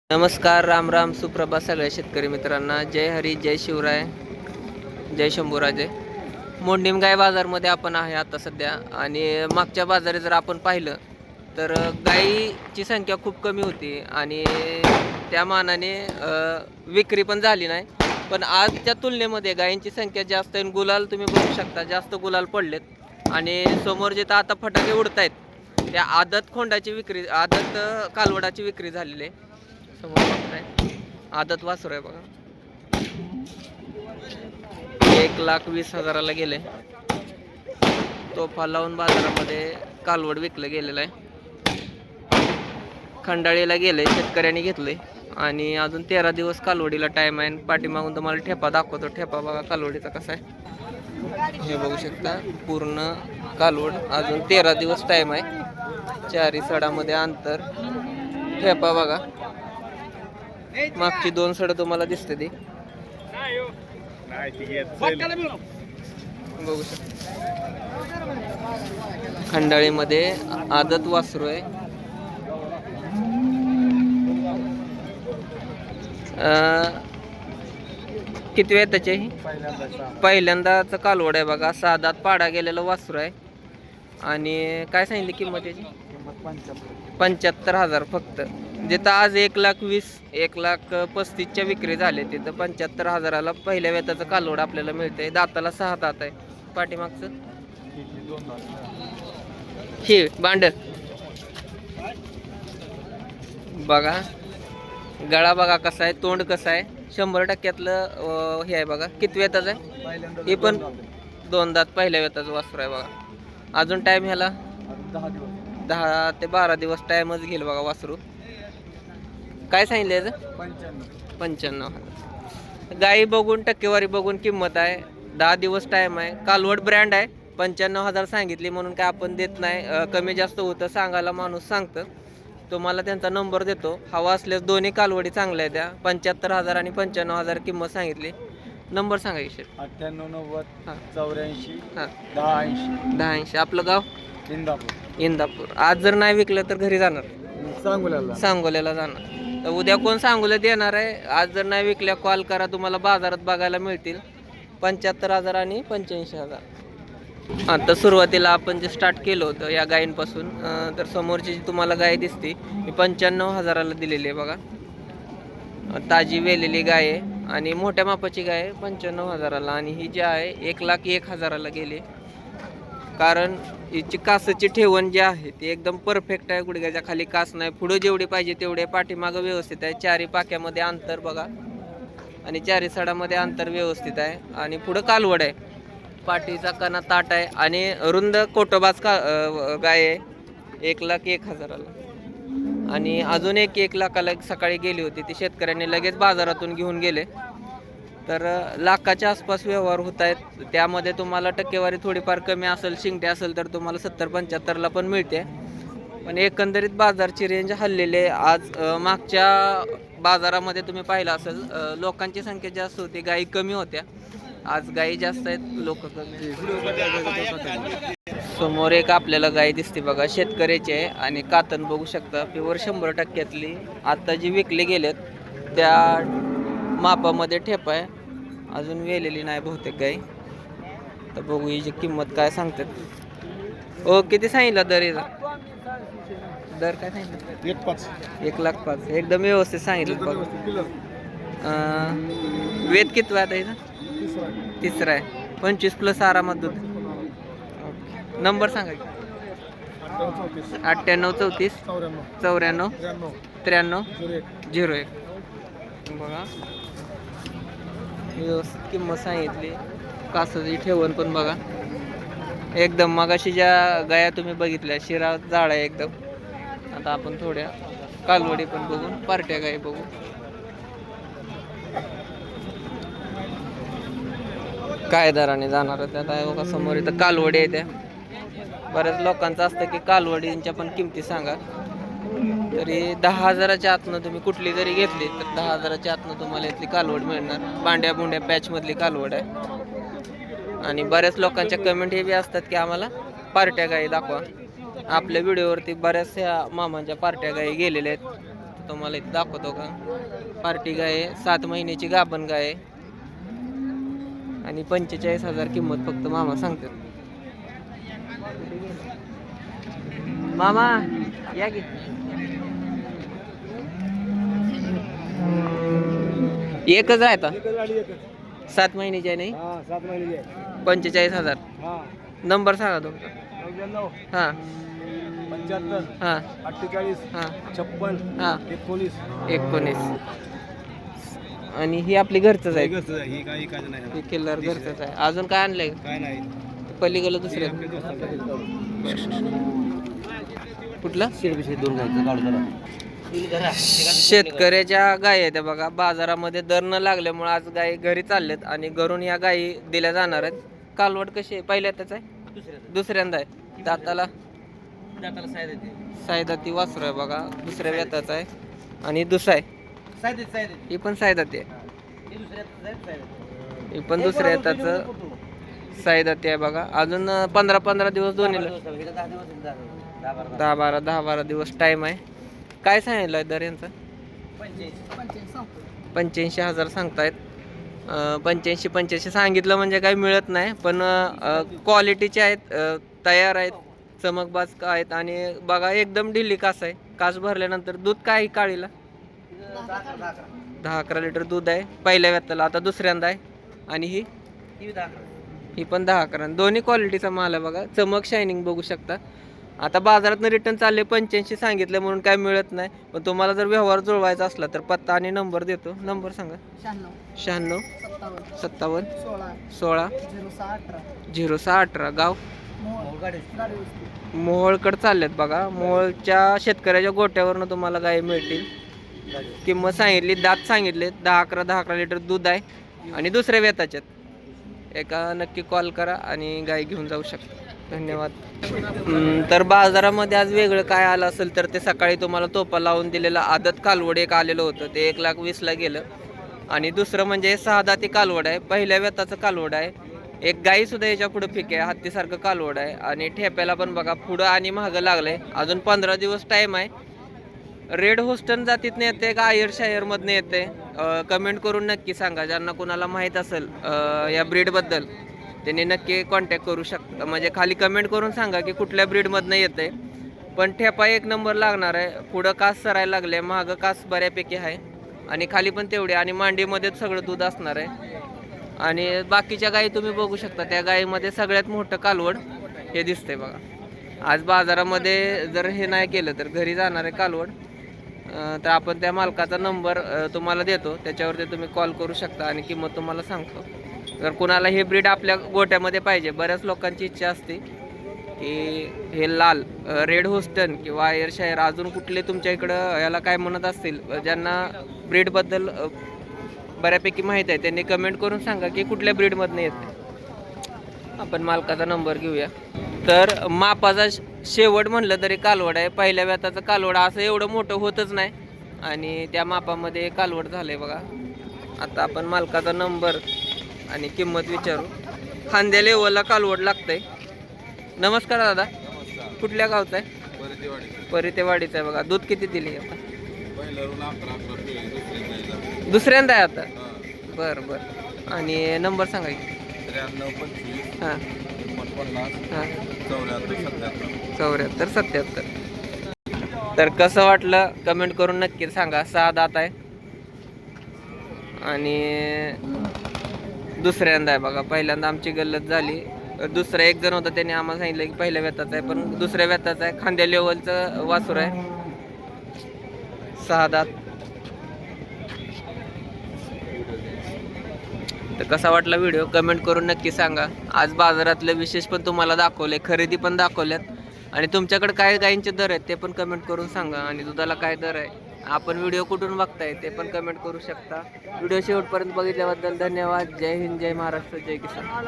नमस्कार, राम राम, सुप्रभात सगळ्या शेतकरी मित्रांना. जय हरी, जय शिवराय, जय शंभूराजे. मोडणीम गाय बाजारमध्ये आपण आहे आता सध्या. आणि मागच्या बाजारी जर आपण पाहिलं तर गायीची संख्या खूप कमी होती आणि त्या मानाने विक्री पण झाली नाही. पण आजच्या तुलनेमध्ये गायींची संख्या जास्त आहे. गुलाल तुम्ही बघू शकता, जास्त गुलाल पडलेत. आणि समोर जे आता फटाके उडत आहेत त्या आदत खोंडाची विक्री, आदत कालवडाची विक्री झालेली आहे. समोर बघताय आदत वासरू आहे बघा. 1,20,000ला गेले. तोफा लावून बाजारामध्ये कालवड विकलं गेलेलं आहे. खंडाळीला गेले, शेतकऱ्यांनी घेतले. आणि अजून 13 दिवस कालवडीला टाइम आहे. पाठीमागून तुम्हाला ठेपा दाखवतो. ठेपा बघा कालवडीचा कसा आहे, हे बघू शकता. पूर्ण कालवड, अजून 13 दिवस टाइम आहे. चारी सडामध्ये अंतर. ठेपा बघा, मागची 2 सड तुम्हाला दिसते ती बघू शकता. खंडाळीमध्ये आदत वासरू आहे. किती वेळ त्याचे? पहिल्यांदाच कालवड आहे बघा. 6 दात पाडा गेलेलं वासरू आहे. आणि काय सांगितली किंमत त्याची? 75,000 फक्त. जिथं आज 1,20,000 1,35,000च्या विक्री झाले, तिथं 75,000ला पहिल्या वेताचं कालवड आपल्याला मिळतंय. दाताला 6 दात आहे. पाठीमागचं हे बांड बघा. गळा बघा कसा आहे, तोंड कसं आहे. 100% हे आहे बघा. किती वेताचं आहे? हे पण 2 दात पहिल्या वेताचं वासरू आहे बघा. अजून टाइम ह्याला 10 ते 12 दिवस टाइमच घेईल बघा वासरू. काय सांगितलं याचं? 95,000. गाई बघून, टक्केवारी बघून किंमत आहे. 10 दिवस टाइम आहे. कालवड ब्रँड आहे. 95,000 सांगितली म्हणून काय आपण देत नाही. कमी जास्त होतं सांगायला माणूस सांगतं. तुम्हाला त्यांचा नंबर देतो. हवा असल्यास दोन्ही कालवडी चांगल्या आहेत. त्या 75,000 आणि 95,000 किंमत सांगितली. नंबर सांगा की. 9890 84 हां 1080. 1080. आपलं गाव? इंदापूर. आज जर नाही विकलं तर घरी जाणार? सांगोल्याला जाणार. तर उद्या कोण सांगोल्यात येणार आहे? आज जर नाही विकल्या कॉल करा, तुम्हाला बाजारात बघायला मिळतील. 75,000 आणि 85,000. आता सुरुवातीला आपण जे स्टार्ट केलं होतं या गायींपासून, तर समोरची जी तुम्हाला गाय दिसते ही 95,000ला दिलेली आहे बघा. ताजी वेलेली गाय आहे आणि मोठ्या मापाची गाय आहे 95,000ला. आणि ही जी आहे 1,01,000ला गेली. कारण हिची कासाची ठेवण जी आहे ती एकदम परफेक्ट आहे. गुडघ्याच्या खाली कास नाही. पुढे जेवढी पाहिजे तेवढे, पाठीमागं व्यवस्थित आहे. चारी पाक्यामध्ये अंतर बघा आणि चारी सडामध्ये अंतर व्यवस्थित आहे. आणि पुढं कालवड आहे. पाठीचा कणा ताट आहे आणि रुंद कोटोबाज गाय आहे 1,01,000ला. आणि अजून 1,00,000ला सकाळी गेली होती. ती शेतकऱ्यांनी लगेच बाजारातून घेऊन गेले. तर लाखाच्या आसपास व्यवहार होत आहेत. त्यामध्ये तुम्हाला टक्केवारी थोडीफार कमी असेल, शिंगटे असेल तर तुम्हाला 70-75ला पण मिळते. पण एकंदरीत बाजारची रेंज हल्लेली आहे. आज मागच्या बाजारामध्ये तुम्ही पाहिलं असेल, लोकांची संख्या जास्त होती, गायी कमी होत्या. आज गायी जास्त आहेत, लोक कमी. समोर एक आपल्याला गाय दिसते बघा, शेतकऱ्याची आहे. आणि कातन बघू शकता, प्युअर 100%तली. आता जी विकले गेलेत त्या मापामध्ये ठेप आहे. अजून वेलेली नाही बहुतेक गाय. तर बघू हिची किंमत काय सांगतात. ओ किती सांगितलं दर? दर काय सांगितलं? 1,05,000. एकदम व्यवस्थित सांगितलं बघा. वेद किती आता हिचा? तिसरा आहे. 25+ आरामात दूध. नंबर सांगा. 9834 94 93 01. बघा व्यवस्थित किंमत सांगितली. कासाची ठेवण पण बघा एकदम. मगाशी ज्या गाया तुम्ही बघितल्या शिरा जाड आहे एकदम. आता आपण थोड्या कालवडी पण बघून, पार्ट्या गाई बघू. काय दराने जाणार त्यात आहे बघा. समोर इथं कालवडी आहे. त्या बऱ्याच लोकांचं असतं की कालवडींच्या पण किमती सांगा. तरी 10,000च्या आतनं तुम्ही कुठली जरी घेतली तर 10,000च्या आतनं तुम्हाला इथली कालवड मिळणार. बांड्या बुंड्या पॅचमधली कालवड आहे. आणि बऱ्याच लोकांच्या कमेंट हे बी असतात की आम्हाला पार्ट्या गाई दाखवा. आपल्या व्हिडिओवरती बऱ्याचशा मामांच्या पार्ट्या गाई गेलेल्या आहेत. तुम्हाला इथे दाखवतो का. पार्टी गाय आहे, 7 महिन्याची गाभण गाय आहे आणि 45,000 किंमत फक्त मामा सांगतात. मामा या की. एकच आहे आता, 7 महिन्याची आहे नाही. 45,000. नंबर सांगा तुमचा. 99 हां 75 हां 48 हां 56 हां 19. आणि ही आपली घरचंच आहे. ही काही काय नाही हे किल्लर घरचंच आहे. अजून काय आणलंय काय नाही पलीकडलं दुसरं कुठलं. शेतकऱ्याच्या गायी आहेत बघा. बाजारामध्ये दर न लागल्यामुळे आज गायी घरी चालल्यात आणि घरून या गायी दिल्या जाणार आहेत. कालवड कशी आहे, पहिल्या त्याच आहे दुसऱ्यांदा आहे. दाताला सायदाती वासरू आहे बघा, दुसऱ्या व्यताचा आहे. आणि दुसरा आहे ही पण सायदाती आहे, ही पण दुसऱ्या व्यताचं सायदाती आहे बघा. अजून 15-15 दिवस दोन्हीला 10-12 दिवस टाइम आहे. काय सांगितलं दर यांचा. 85,000 सांगतायत. 85 सांगितलं म्हणजे काही मिळत नाही, पण क्वालिटीचे आहेत, तयार आहेत, चमकबाज का आहेत. आणि बघा एकदम ढिल्ली कास आहे. कास भरल्यानंतर दूध काय काळीला 10-11 लिटर दूध आहे पहिल्या व्यताला. आता दुसऱ्यांदा आहे. आणि ही पण 10-11. दोन्ही क्वालिटीचा माल आहे बघा. चमक शायनिंग बघू शकता. आता बाजारात रिटर्न चालले 85 सांगितले म्हणून काय मिळत नाही. पण तुम्हाला जर व्यवहार जुळवायचा असला तर पत्ता आणि नंबर देतो. नंबर सांगा. 96 57 16 0618. गाव मोहोळकडे चाललेत बघा. मोहोळच्या शेतकऱ्याच्या गोट्यावरनं तुम्हाला गाय मिळतील. किंमत सांगितली, दात सांगितले 10-11 लिटर दूध आहे आणि दुसऱ्या व्यताच्यात. एका नक्की कॉल करा आणि गाय घेऊन जाऊ शकता. धन्यवाद. तर बाजारामध्ये आज वेगळं काय आलं असेल तर ते सकाळी तुम्हाला तोपा लावून दिलेलं आदत कालवड एक आलेलं होतं, ते 1,20,000 गेलं. आणि दुसरं म्हणजे 6 दाती कालवड आहे, पहिल्या व्यताचं कालवड आहे. एक गाई सुद्धा याच्या पुढे फिक आहे, हत्तीसारखं कालवड आहे. आणि ठेप्याला पण बघा पुढं आणि मागं लागलंय. अजून 15 दिवस टाइम आहे. रेड होस्टन जातीतनं येते का आयर शायरमधनं येते, कमेंट करून नक्की सांगा. ज्यांना कोणाला माहीत असेल या ब्रीडबद्दल त्यांनी नक्की कॉन्टॅक्ट करू शकता. म्हणजे खाली कमेंट करून सांगा की कुठल्या ब्रीडमधनं येते. पण ठेपा 1 नंबर लागणार आहे. पुढं कास सरायला लागले, मागं कास बऱ्यापैकी आहे आणि खाली पण तेवढे. आणि मांडीमध्ये सगळं दूध असणार आहे. आणि बाकीच्या गायी तुम्ही बघू शकता, त्या गायीमध्ये सगळ्यात मोठं कालवड हे दिसतंय बघा. आज बाजारामध्ये जर हे नाही केलं तर घरी जाणार आहे कालवड. तर आपण त्या मालकाचा नंबर तुम्हाला देतो, त्याच्यावरती तुम्ही कॉल करू शकता आणि किंमत तुम्हाला सांगतो. जर कुणाला हे ब्रीड आपल्या गोट्यामध्ये पाहिजे, बऱ्याच लोकांची इच्छा असते की हे लाल रेड होस्टन किंवा आयरशायर अजून कुठले तुमच्या इकडं याला काय म्हणत असतील, ज्यांना ब्रीडबद्दल बऱ्यापैकी माहीत आहे त्यांनी कमेंट करून सांगा की कुठल्या ब्रीडमधनं येते. आपण मालकाचा नंबर घेऊया. तर मापाचा शेवट म्हणलं तरी कालवड आहे. पहिल्या व्यताचं कालवड असं एवढं मोठं होतच नाही आणि त्या मापामध्ये कालवड झालंय बघा. आता आपण मालकाचा नंबर आणि किंमत विचारू. खांद्या लेवलला कालवड लागतंय. नमस्कार दादा, कुठल्या गावचा आहे. परितेवाडीचा आहे बघा. दूध किती दिली आता. दुसऱ्यांदा आहे आता. बरं बरं. आणि नंबर सांगा की. 93 हां 45 हां 74 74 77. तर कसं वाटलं कमेंट करून नक्की सांगा. 6 दात आहे आणि दुसऱ्यांदा आहे बघा. पहिल्यांदा आमची गल्लत झाली. दुसरा एक जण होता त्याने आम्हाला सांगितलं की पहिल्या व्यताचं आहे, पण दुसऱ्या व्यताचं आहे. खांद्या लेवलचं वासुर आहे. 6 दात. तर कसा वाटला व्हिडिओ कमेंट करून नक्की सांगा. आज बाजारातलं विशेष पण तुम्हाला दाखवले, खरेदी पण दाखवल्यात आणि तुमच्याकडे काय गायींचे दर आहेत ते पण कमेंट करून सांगा. आणि दुधाला काय दर आहे, आपण व्हिडिओ कुठून बघताय ते पण कमेंट करू शकता. व्हिडिओ शेवटपर्यंत बघितल्याबद्दल धन्यवाद. जय हिंद, जय महाराष्ट्र, जय किसान.